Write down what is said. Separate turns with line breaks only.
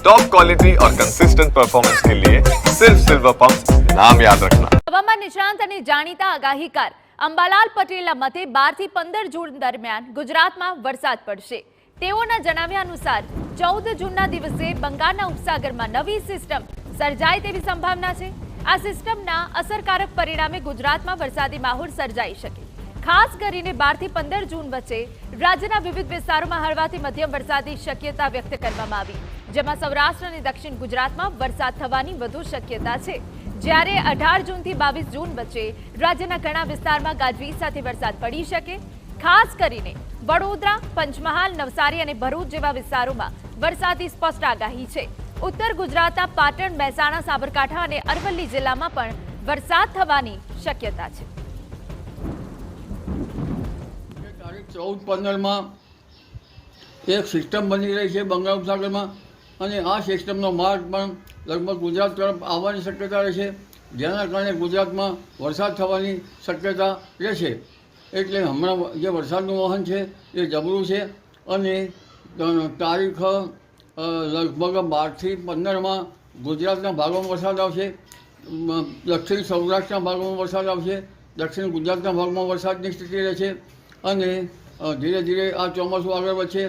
Top quality और consistent performance के लिए सिर्फ सिल्वर पंप नाम याद रखना।
હવામાન નિષ્ણાંત અને જાણીતા આગાહીકાર અંબાલાલ પટેલના મતે 12 થી 15 જૂન દરમિયાન ગુજરાતમાં વરસાદ પડશે। તેઓના જણાવ્યા અનુસાર 14 જૂનના દિવસે બંગાળના ઉપસાગરમાં નવી સિસ્ટમ સર્જાય તેવી સંભાવના છે। આ સિસ્ટમના અસરકારક પરિણામે ગુજરાતમાં વરસાદી માહોલ સર્જાઈ શકે। ખાસ કરીને 12 થી 15 જૂન વચ્ચે રાજ્યના વિવિધ વિસ્તારોમાં હળવાથી મધ્યમ વરસાદની શક્યતા વ્યક્ત કરવામાં આવી, જેમાં સૌરાષ્ટ્ર અને દક્ષિણ ગુજરાતમાં વરસાદ થવાની વધુ શક્યતા છે। જ્યારે 18 જૂનથી 22 જૂન વચ્ચે રાજ્યના ઘણા વિસ્તારમાં ગાજવીજ સાથે વરસાદ પડી શકે। ખાસ કરીને વડોદરા, પંચમહાલ, નવસારી અને ભરૂચ જેવા વિસ્તારોમાં વરસાદની સ્પષ્ટ આગાહી છે। ઉત્તર ગુજરાતના પાટણ, મહેસાણા, સાબરકાંઠા અને અરવલ્લી જિલ્લામાં પણ વરસાદ થવાની શક્યતા છે।
14-15 એક સિસ્ટમ બની રહી છે બંગાળ ઉપસાગરમાં, અને આ સિસ્ટમનો માર્ગ પણ લગભગ ગુજરાત તરફ આવવાની શક્યતા રહેશે, જેના કારણે ગુજરાતમાં વરસાદ થવાની શક્યતા રહેશે। એટલે હમણાં જે વરસાદનું વહન છે એ જબરું છે, અને તારીખ લગભગ 12 થી 15માં ગુજરાતના ભાગોમાં વરસાદ આવશે, દક્ષિણ સૌરાષ્ટ્રના ભાગોમાં વરસાદ આવશે, દક્ષિણ ગુજરાતના ભાગમાં વરસાદની સ્થિતિ રહેશે, અને ધીરે ધીરે આ ચોમાસું આગળ વધશે।